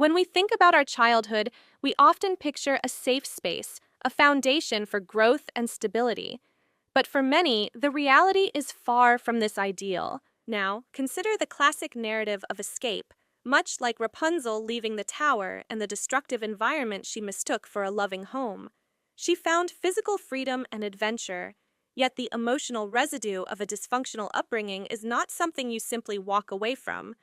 When we think about our childhood, we often picture a safe space, a foundation for growth and stability. But for many, the reality is far from this ideal. Now, consider the classic narrative of escape, much like Rapunzel leaving the tower and the destructive environment she mistook for a loving home. She found physical freedom and adventure, yet the emotional residue of a dysfunctional upbringing is not something you simply walk away from.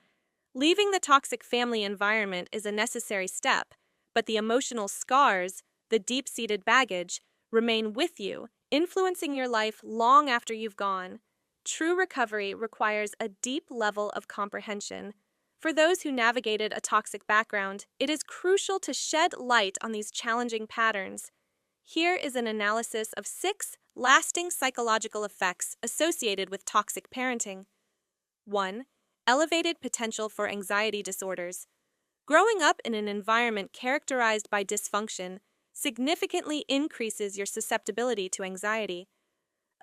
Leaving the toxic family environment is a necessary step, but the emotional scars, the deep-seated baggage, remain with you, influencing your life long after you've gone. True recovery requires a deep level of comprehension. For those who navigated a toxic background, it is crucial to shed light on these challenging patterns. Here is an analysis of 6 lasting psychological effects associated with toxic parenting. 1. Elevated potential for anxiety disorders. Growing up in an environment characterized by dysfunction significantly increases your susceptibility to anxiety.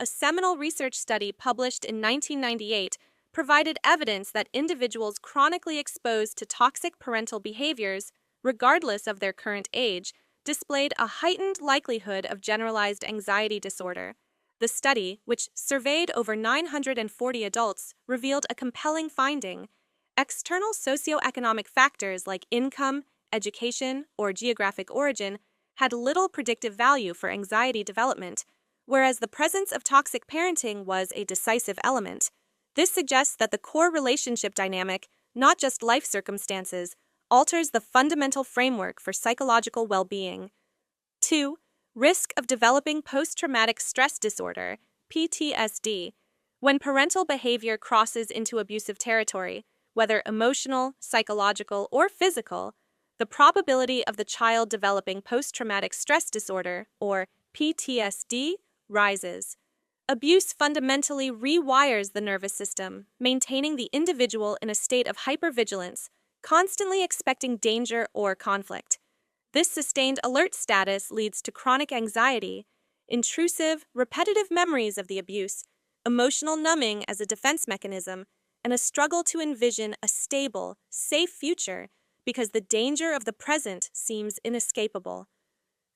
A seminal research study published in 1998 provided evidence that individuals chronically exposed to toxic parental behaviors, regardless of their current age, displayed a heightened likelihood of generalized anxiety disorder. The study, which surveyed over 940 adults, revealed a compelling finding. External socioeconomic factors like income, education, or geographic origin had little predictive value for anxiety development, whereas the presence of toxic parenting was a decisive element. This suggests that the core relationship dynamic, not just life circumstances, alters the fundamental framework for psychological well-being. 2. Risk of developing post-traumatic stress disorder, PTSD. When parental behavior crosses into abusive territory, whether emotional, psychological, or physical, the probability of the child developing post-traumatic stress disorder, or PTSD, rises. Abuse fundamentally rewires the nervous system, maintaining the individual in a state of hypervigilance, constantly expecting danger or conflict. This sustained alert status leads to chronic anxiety, intrusive, repetitive memories of the abuse, emotional numbing as a defense mechanism, and a struggle to envision a stable, safe future because the danger of the present seems inescapable.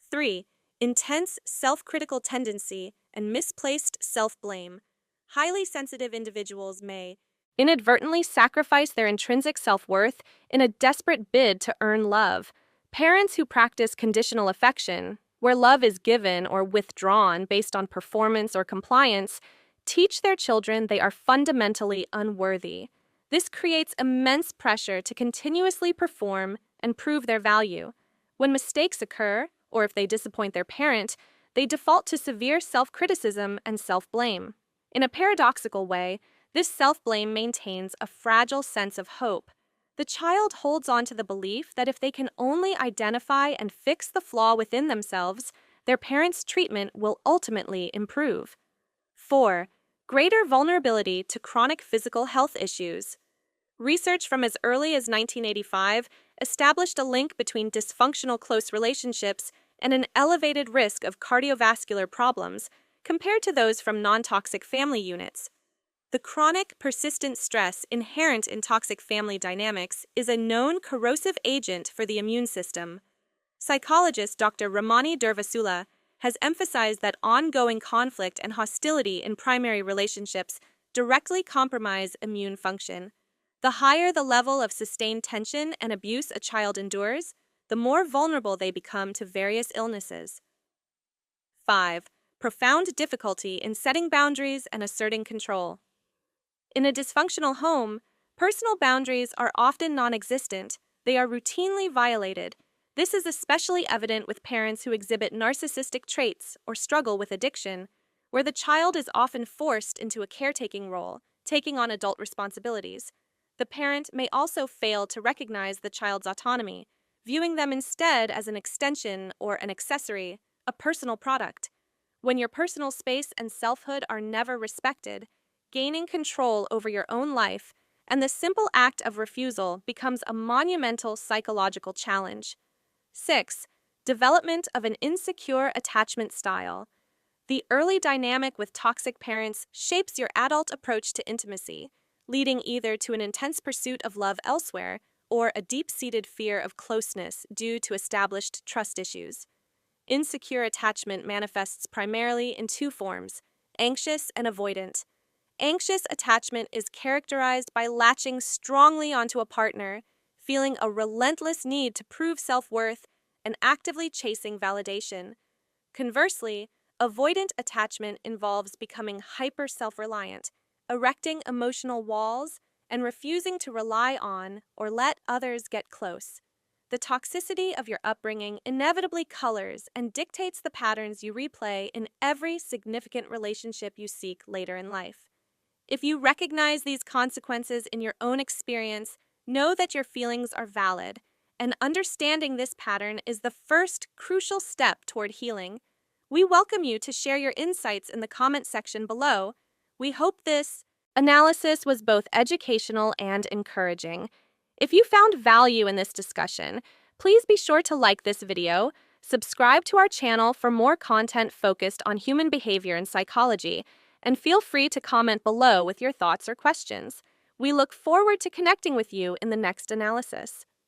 3. Intense self-critical tendency and misplaced self-blame. Highly sensitive individuals may inadvertently sacrifice their intrinsic self-worth in a desperate bid to earn love. Parents who practice conditional affection, where love is given or withdrawn based on performance or compliance, teach their children they are fundamentally unworthy. This creates immense pressure to continuously perform and prove their value. When mistakes occur, or if they disappoint their parent, they default to severe self-criticism and self-blame. In a paradoxical way, this self-blame maintains a fragile sense of hope. The child holds on to the belief that if they can only identify and fix the flaw within themselves, their parents' treatment will ultimately improve. 4. Greater vulnerability to chronic physical health issues. Research from as early as 1985 established a link between dysfunctional close relationships and an elevated risk of cardiovascular problems compared to those from non-toxic family units. The chronic, persistent stress inherent in toxic family dynamics is a known corrosive agent for the immune system. Psychologist Dr. Ramani Durvasula has emphasized that ongoing conflict and hostility in primary relationships directly compromise immune function. The higher the level of sustained tension and abuse a child endures, the more vulnerable they become to various illnesses. 5. Profound difficulty in setting boundaries and asserting control. In a dysfunctional home, personal boundaries are often non-existent. They are routinely violated. This is especially evident with parents who exhibit narcissistic traits or struggle with addiction, where the child is often forced into a caretaking role, taking on adult responsibilities. The parent may also fail to recognize the child's autonomy, viewing them instead as an extension or an accessory, a personal product. When your personal space and selfhood are never respected, gaining control over your own life and the simple act of refusal becomes a monumental psychological challenge. 6. Development of an insecure attachment style. The early dynamic with toxic parents shapes your adult approach to intimacy, leading either to an intense pursuit of love elsewhere or a deep-seated fear of closeness due to established trust issues. Insecure attachment manifests primarily in two forms: anxious and avoidant. Anxious attachment is characterized by latching strongly onto a partner, feeling a relentless need to prove self-worth, and actively chasing validation. Conversely, avoidant attachment involves becoming hyper self-reliant, erecting emotional walls, and refusing to rely on or let others get close. The toxicity of your upbringing inevitably colors and dictates the patterns you replay in every significant relationship you seek later in life. If you recognize these consequences in your own experience, know that your feelings are valid, and understanding this pattern is the first crucial step toward healing. We welcome you to share your insights in the comment section below. We hope this analysis was both educational and encouraging. If you found value in this discussion, please be sure to like this video, subscribe to our channel for more content focused on human behavior and psychology, and feel free to comment below with your thoughts or questions. We look forward to connecting with you in the next analysis.